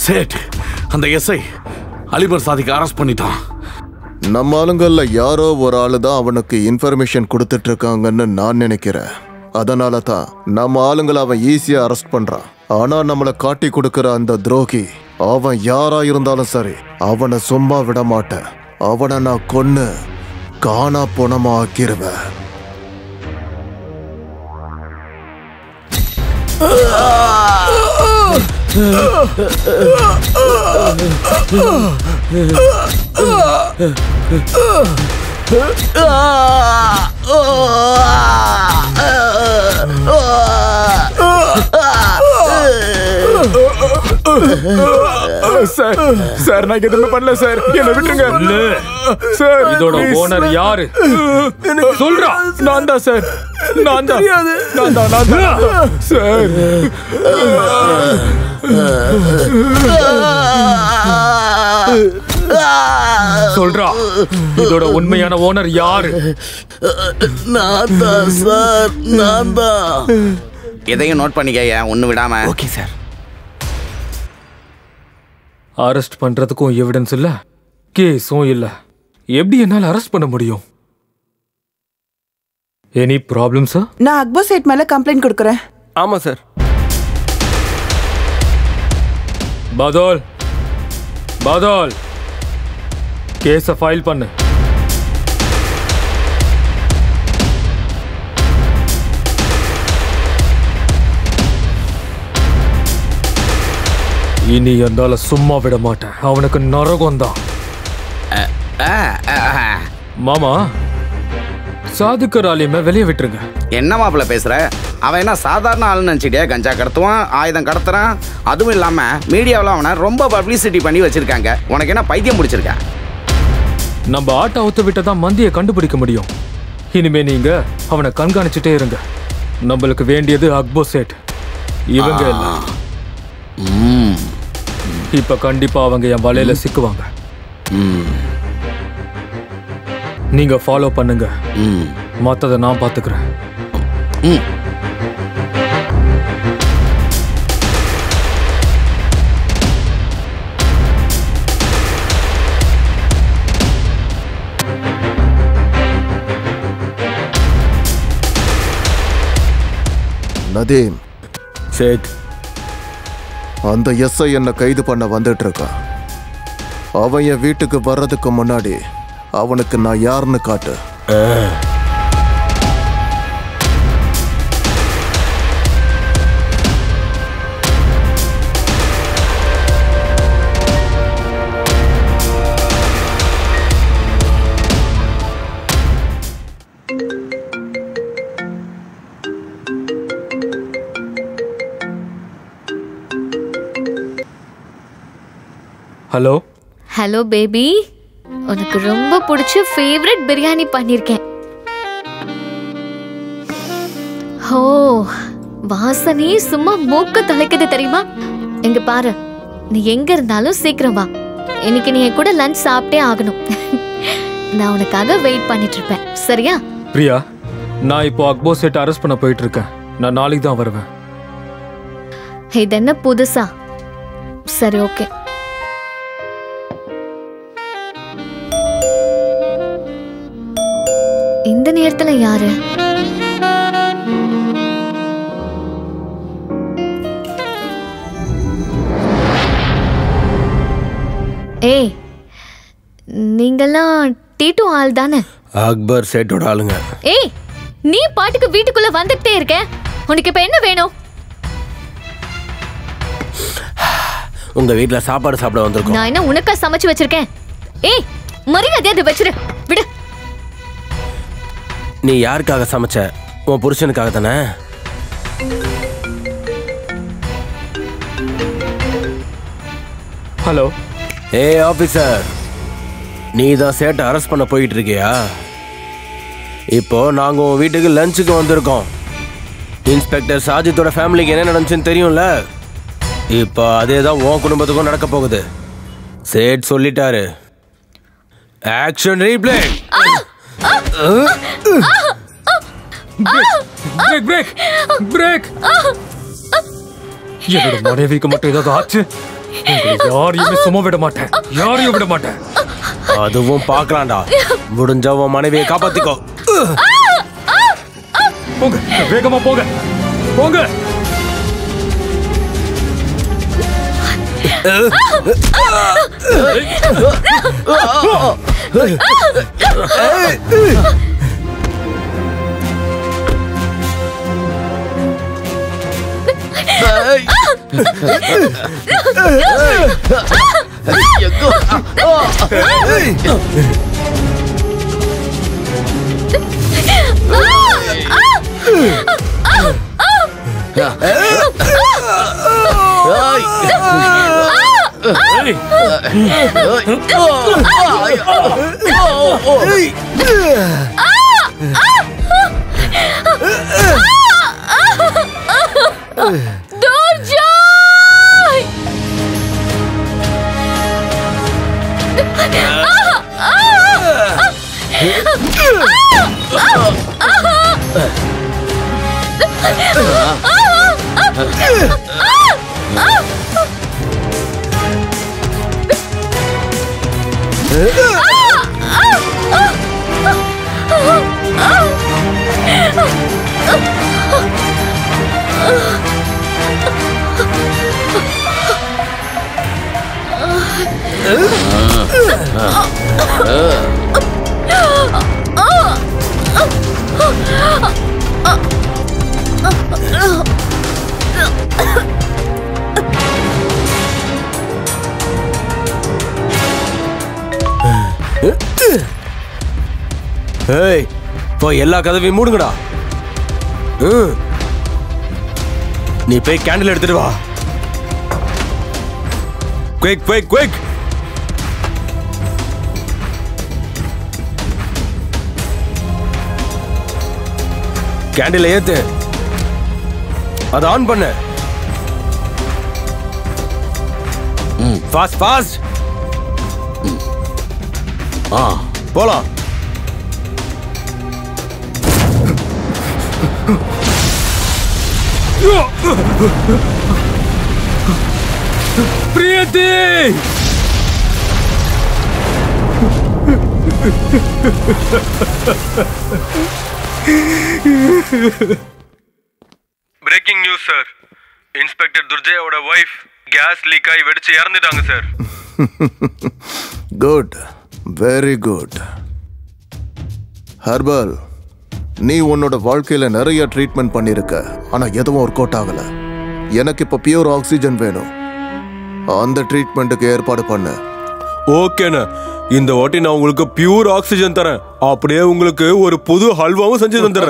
Chat, அந்த SI அலிபர் சாதிக்கு arrest பண்ணிட்டான். நம்ம ஆளுங்கள்ல யாரோ ஒரு ஆளு தான் அவனுக்கு இன்ஃபர்மேஷன் கொடுத்துட்டு இருக்காங்கன்னு நான் நினைக்கிறேன். அதனால தான் நம்ம ஆளுங்களை அவன் ஈஸியா அரெஸ்ட் பண்றான். ஆனா நம்மளை காட்டி கொடுக்கிற அந்த துரோகி, அவன் யாரா இருந்தாலும் சரி, அவனை சும்மா விட மாட்டேன். அவனை நான் கொன்னு காணா போனமா ஆக்கிருவேன். சார் நான் எதுவுமே பண்ணல சார், என்ன விட்டுருங்க சார். இதோட ஓனர் யாரு சொல்றா? நான் தான் சார், நான் தான் சார். சொல்றா, இதோட உண்மையான ஓனர் யாரு? நான் தான் சார், நான் தான். இதையும் நோட் பண்ணிக்கயா, ஒண்ணு விடாம. Okay sir. அரெஸ்ட் பண்றதுக்கும் எவிடன்ஸ் இல்ல, கேஸும் இல்ல. எப்படி என்னால அரெஸ்ட் பண்ண முடியும்? Any problem sir? நான் அக்பர் சேட் மேல கம்ப்ளைண்ட் கொடுக்கறேன். ஆமா சார். பாதல், பாதல், கேஸ ஃபைல் பண்ணு. இனி இருந்தால சும்மா விட மாட்டேன். அவனுக்கு நரகம் தான். மாமா, சாதுக்கர் ஆலியமை வெளியே விட்டுருங்க. என்ன மாப்பிள்ள பேசுற? அவன் என்ன சாதாரண ஆளுன்னு நினைச்சிட்டியா? கஞ்சா கடத்துவான், ஆயுதம் கடத்துறான். அதுவும் இல்லாம மீடியாவில் அவனை ரொம்ப பப்ளிசிட்டி பண்ணி வச்சிருக்காங்க. உனக்கு என்ன பைத்தியம் முடிச்சிருக்க? நம்ம ஆட்டை அவுத்து விட்டதான் மந்தியை கண்டுபிடிக்க முடியும். இனிமே நீங்க அவனை கண்காணிச்சுட்டே இருங்க. நம்மளுக்கு வேண்டியது அக்பர் சேட், இவங்க எல்லாம். இப்ப கண்டிப்பா அவங்க என் வலையில சிக்குவாங்க. நீங்க ஃபாலோ பண்ணுங்க, மத்தத நான் பாத்துக்கிறேன். நதீம், சேட், அந்த எஸ்ஐ என்ன கைது பண்ண வந்துட்டு இருக்கான். அவன் என் வீட்டுக்கு வர்றதுக்கு முன்னாடி அவனுக்கு நான் யாருன்னு காட்டு. ஹலோ. ஹலோ பேபி, உனக்கு ரொம்ப பிடிச்ச ஃபேவரட் பிரியாணி பண்ணிருக்கேன். ஓ, வாசனை சும்மா மூக்க தொலைக்குது தெரியுமா? எங்க பாரு, நீ எங்க இருந்தாலும் சீக்கிரம் வா. இன்னைக்கு நீ என் கூட லஞ்ச் சாப்பிட்டே ஆகணும். நான் உனக்காக வெயிட் பண்ணிட்டு இருப்பேன், சரியா? பிரியா, நான் இப்போ அக்பர் சேட் அரெஸ்ட் பண்ண போயிட்டு இருக்கேன். நான் நாளைக்கு தான் வருவேன். இது என்ன புதுசா? சரி, ஓகே. இந்த நேரத்துல யாரு? ஏய், நீங்கெல்லாம் டீட்டு ஆள் தானே? அக்பர் சேட்டோட ஆளுங்க. ஏய், நீ பாட்டுக்கு வீட்டுக்குள்ள வந்துட்டே இருக்க. உனக்கு இப்ப என்ன வேணும்? உங்க வீட்ல சாப்பாடு சாப்பிட வந்திருக்கோம். நான் என்ன உனக்கா சமைச்சு வச்சிருக்கேன்? ஏய், மரியாதையா அதை வச்சிரு, விடு. நீ யாருக்காக சமைச்ச? உன் புருஷனுக்காக தானே? ஹலோ. ஏய் ஆபீசர், நீ தான் சேட்டை அரெஸ்ட் பண்ண போயிட்டு இருக்கியா? இப்போ நாங்க உன் வீட்டுக்கு லஞ்சுக்கு வந்திருக்கோம். இன்ஸ்பெக்டர் சாஜித்தோட ஃபேமிலிக்கு என்ன நடந்துச்சுன்னு தெரியும்ல? இப்போ அதே தான் உன் குடும்பத்துக்கும் நடக்க போகுது. சேட் சொல்லிட்டாரு. Action replay. Break break break. என்னோட மனைவிக்கு மட்டும் ஏதாவது ஆச்சு, யாரையுமே சும்மா விட மாட்டேன், யாரையும் விட மாட்டேன். அதுவும் பார்க்கலாம்டா. முடிஞ்ச உன் மனைவியை காப்பாத்திக்கோ. போங்க, வேகமா போங்க, போங்க. ஏய், போய் எல்லா கதவையும் மூடுங்கடா. நீ போய் கேண்டில் எடுத்துட்டு வா. Quick quick quick. கேண்டில் ஏத்து, அதை ஆன் பண்ணு. Fast fast. போலாம். பிரியதி, பிரேக்கிங் நியூஸ் சார். இன்ஸ்பெக்டர் துர்ஜயோட வைஃப் கேஸ் லீக் ஆகி வெடிச்சு இறந்துட்டாங்க sir. Good, very good. Harpal, நீ உன்னோட வாழ்க்கையில நிறைய ட்ரீட்மெண்ட் பண்ணிருக்க, ஆனா எதுவும் ஒர்க் அவுட் ஆகல. எனக்கு இப்ப பியூர் ஆக்சிஜன் வேணும். அந்த ட்ரீட்மெண்ட்டுக்கு ஏற்பாடு பண்ணு. ஓகேண்ணா, இந்த வாட்டி நான் உங்களுக்கு பியூர் ஆக்சிஜன் தரேன். அப்படியே உங்களுக்கு ஒரு புது ஹல்வாவும் செஞ்சு தந்துடுறேன்.